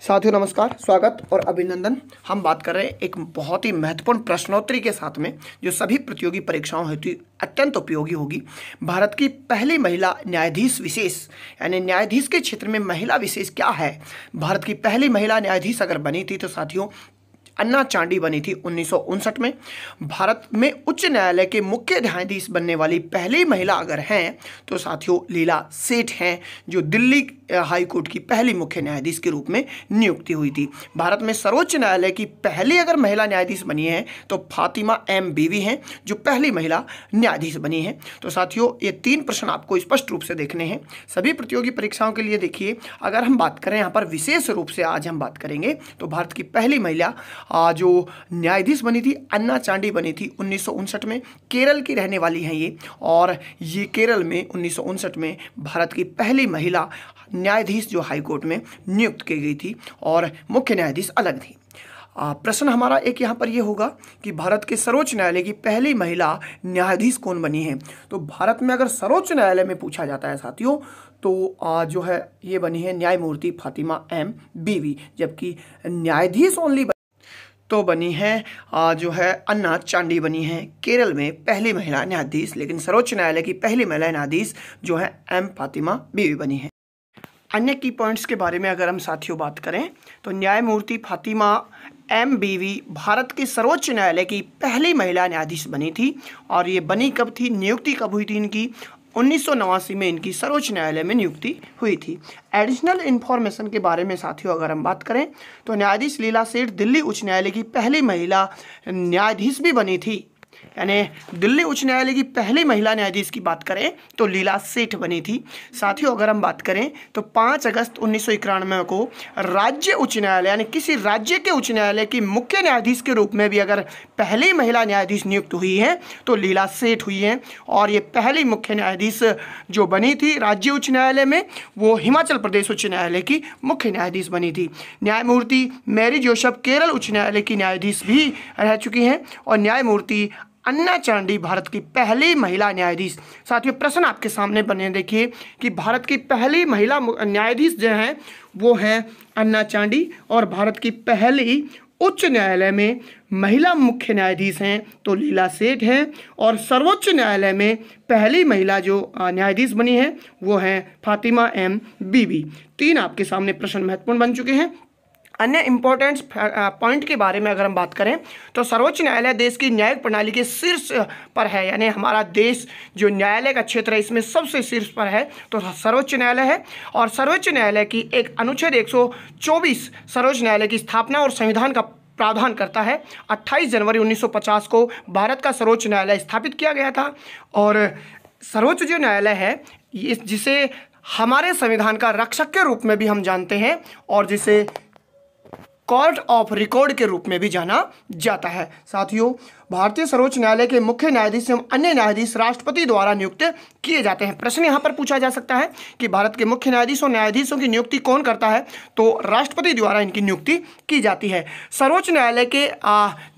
साथियों नमस्कार, स्वागत और अभिनंदन। हम बात कर रहे हैं एक बहुत ही महत्वपूर्ण प्रश्नोत्तरी के साथ में जो सभी प्रतियोगी परीक्षाओं हेतु अत्यंत उपयोगी होगी। भारत की पहली महिला न्यायाधीश विशेष यानी न्यायाधीश के क्षेत्र में महिला विशेष क्या है। भारत की पहली महिला न्यायाधीश अगर बनी थी तो साथियों अन्ना चांडी बनी थी 1959 में। भारत में उच्च न्यायालय के मुख्य न्यायाधीश बनने वाली पहली महिला अगर हैं तो साथियों लीला सेठ हैं, जो दिल्ली हाई कोर्ट की पहली मुख्य न्यायाधीश के रूप में नियुक्ति हुई थी। भारत में सर्वोच्च न्यायालय की पहली अगर महिला न्यायाधीश बनी है तो फातिमा एम बीवी हैं, जो पहली महिला न्यायाधीश बनी है। तो साथियों ये 3 प्रश्न आपको स्पष्ट रूप से देखने हैं सभी प्रतियोगी परीक्षाओं के लिए। देखिए, अगर हम बात करें यहाँ पर विशेष रूप से आज हम बात करेंगे तो भारत की पहली महिला जो न्यायाधीश बनी थी अन्ना चांडी बनी थी 1959 में। केरल की रहने वाली हैं ये, और ये केरल में 1959 में भारत की पहली महिला न्यायाधीश जो हाई कोर्ट में नियुक्त की गई थी और मुख्य न्यायाधीश अलग थी। प्रश्न हमारा एक यहाँ पर ये होगा कि भारत के सर्वोच्च न्यायालय की पहली महिला न्यायाधीश कौन बनी है। तो भारत में अगर सर्वोच्च न्यायालय में पूछा जाता है साथियों तो जो है ये बनी है न्यायमूर्ति फातिमा एम बीवी, जबकि न्यायाधीश ओनली तो बनी है जो है अन्ना चांडी बनी है केरल में पहली महिला न्यायाधीश। लेकिन सर्वोच्च न्यायालय की पहली महिला न्यायाधीश जो है एम फातिमा बीवी बनी है। अन्य की पॉइंट्स के बारे में अगर हम साथियों बात करें तो न्यायमूर्ति फातिमा एम बीवी भारत के सर्वोच्च न्यायालय की पहली महिला न्यायाधीश बनी थी। और ये बनी कब थी, नियुक्ति कब हुई थी इनकी, 1989 में इनकी सर्वोच्च न्यायालय में नियुक्ति हुई थी। एडिशनल इन्फॉर्मेशन के बारे में साथियों अगर हम बात करें तो न्यायाधीश लीला सेठ दिल्ली उच्च न्यायालय की पहली महिला न्यायाधीश भी बनी थी। यानी दिल्ली उच्च न्यायालय की पहली महिला न्यायाधीश की बात करें तो लीला सेठ बनी थी। साथियों अगर हम बात करें तो 5 अगस्त 1991 को राज्य उच्च न्यायालय यानी किसी राज्य के उच्च न्यायालय की मुख्य न्यायाधीश के रूप में भी अगर पहली महिला न्यायाधीश नियुक्त हुई है तो लीला सेठ हुई हैं। और ये पहली मुख्य न्यायाधीश जो बनी थी राज्य उच्च न्यायालय में वो हिमाचल प्रदेश उच्च न्यायालय की मुख्य न्यायाधीश बनी थी। न्यायमूर्ति मैरी जोसेफ केरल उच्च न्यायालय की न्यायाधीश भी रह चुकी हैं। और न्यायमूर्ति अन्ना चांडी भारत की पहली महिला न्यायाधीश। साथियों प्रश्न आपके सामने बने, देखिए कि भारत की पहली महिला न्यायाधीश जो हैं वो हैं अन्ना चांडी, और भारत की पहली उच्च न्यायालय में महिला मुख्य न्यायाधीश हैं तो लीला सेठ हैं। और सर्वोच्च न्यायालय में पहली महिला जो न्यायाधीश बनी है वो हैं फातिमा एम बीवी। 3 आपके सामने प्रश्न महत्वपूर्ण बन चुके हैं। अन्य इंपॉर्टेंट पॉइंट के बारे में अगर हम बात करें तो सर्वोच्च न्यायालय देश की न्यायिक प्रणाली के शीर्ष पर है। यानी हमारा देश जो न्यायालय का क्षेत्र है इसमें सबसे शीर्ष पर है तो सर्वोच्च न्यायालय है। और सर्वोच्च न्यायालय की एक अनुच्छेद 124 सर्वोच्च न्यायालय की स्थापना और संविधान का प्रावधान करता है। 28 जनवरी 1950 को भारत का सर्वोच्च न्यायालय स्थापित किया गया था। और सर्वोच्च जो न्यायालय है जिसे हमारे संविधान का रक्षक के रूप में भी हम जानते हैं और जिसे कोर्ट ऑफ रिकॉर्ड के रूप में भी जाना जाता है। साथियों भारतीय सर्वोच्च न्यायालय के मुख्य न्यायाधीश एवं अन्य न्यायाधीश राष्ट्रपति द्वारा नियुक्त किए जाते हैं। प्रश्न यहाँ पर पूछा जा सकता है कि भारत के मुख्य न्यायाधीश और न्यायाधीशों की नियुक्ति कौन करता है, तो राष्ट्रपति द्वारा इनकी नियुक्ति की जाती है। सर्वोच्च न्यायालय के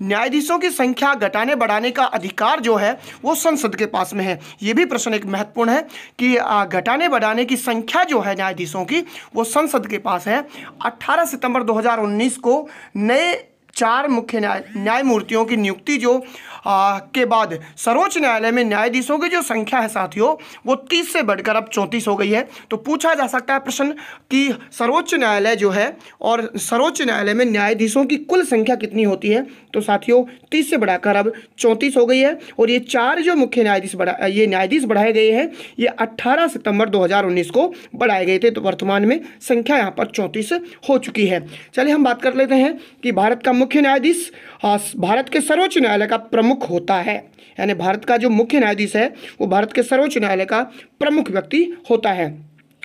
न्यायाधीशों की संख्या घटाने बढ़ाने का अधिकार जो है वो संसद के पास में है। ये भी प्रश्न एक महत्वपूर्ण है कि घटाने बढ़ाने की संख्या जो है न्यायाधीशों की वो संसद के पास है। 18 सितंबर 2019 को नए 4 मुख्य न्यायमूर्तियों की नियुक्ति जो के बाद सर्वोच्च न्यायालय में न्यायाधीशों की जो संख्या है साथियों वो 30 से बढ़कर अब 34 हो गई है। तो पूछा जा सकता है प्रश्न कि सर्वोच्च न्यायालय जो है और सर्वोच्च न्यायालय में न्यायाधीशों की कुल संख्या कितनी होती है, तो साथियों 30 से बढ़ाकर अब 34 हो गई है। और ये 4 जो मुख्य न्यायाधीश बढ़ाए गए हैं ये 18 सितंबर 2019 को बढ़ाए गए थे। तो वर्तमान में संख्या यहाँ पर 34 हो चुकी है। चलिए हम बात कर लेते हैं कि भारत का मुख्य न्यायाधीश भारत के सर्वोच्च न्यायालय का प्रमुख होता है। यानी भारत का जो मुख्य न्यायाधीश है वो भारत के सर्वोच्च न्यायालय का प्रमुख व्यक्ति होता है।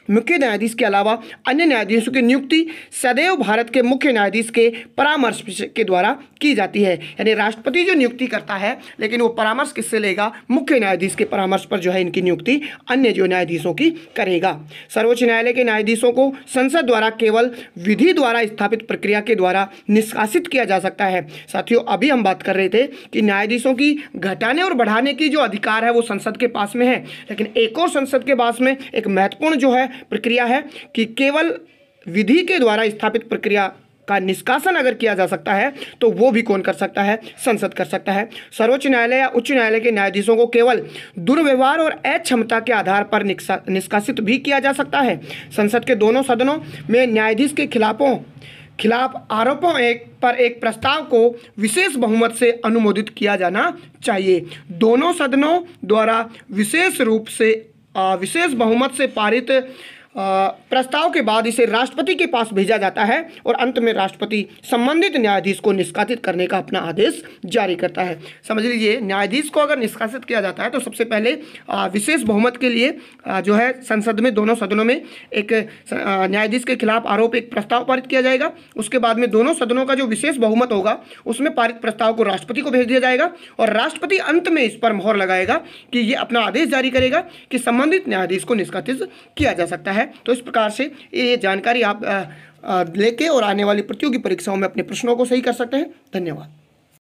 मुख्य न्यायाधीश के अलावा अन्य न्यायाधीशों की नियुक्ति सदैव भारत के मुख्य न्यायाधीश के परामर्श के द्वारा की जाती है। यानी राष्ट्रपति जो नियुक्ति करता है लेकिन वो परामर्श किससे लेगा, मुख्य न्यायाधीश के परामर्श पर जो है इनकी नियुक्ति अन्य जो न्यायाधीशों की करेगा। सर्वोच्च न्यायालय के न्यायाधीशों को संसद द्वारा केवल विधि द्वारा स्थापित प्रक्रिया के द्वारा निष्कासित किया जा सकता है। साथियों अभी हम बात कर रहे थे कि न्यायाधीशों की घटाने और बढ़ाने की जो अधिकार है वो संसद के पास में है, लेकिन एक और संसद के पास में एक महत्वपूर्ण जो है प्रक्रिया है कि केवल विधि के द्वारा स्थापित प्रक्रिया का निष्कासन अगर किया जा सकता है तो वो भी कौन कर सकता है? संसद कर सकता है। सर्वोच्च न्यायालय या उच्च न्यायालय के न्यायाधीशों को केवल दुर्व्यवहार और अक्षमता के आधार पर निष्कासित भी किया जा सकता है। संसद के दोनों सदनों में न्यायाधीश के खिलाफ आरोपों पर एक प्रस्ताव को विशेष बहुमत से अनुमोदित किया जाना चाहिए। दोनों सदनों द्वारा विशेष बहुमत से पारित प्रस्ताव के बाद इसे राष्ट्रपति के पास भेजा जाता है और अंत में राष्ट्रपति संबंधित न्यायाधीश को निष्कासित करने का अपना आदेश जारी करता है। समझ लीजिए, न्यायाधीश को अगर निष्कासित किया जाता है तो सबसे पहले विशेष बहुमत के लिए जो है संसद में दोनों सदनों में एक न्यायाधीश के खिलाफ आरोप एक प्रस्ताव पारित किया जाएगा। उसके बाद में दोनों सदनों का जो विशेष बहुमत होगा उसमें पारित प्रस्ताव को राष्ट्रपति को भेज दिया जाएगा और राष्ट्रपति अंत में इस पर मोहर लगाएगा कि ये अपना आदेश जारी करेगा कि संबंधित न्यायाधीश को निष्कासित किया जा सकता है। तो इस प्रकार से ये जानकारी आप लेके और आने वाली प्रतियोगी परीक्षाओं में अपने प्रश्नों को सही कर सकते हैं। धन्यवाद।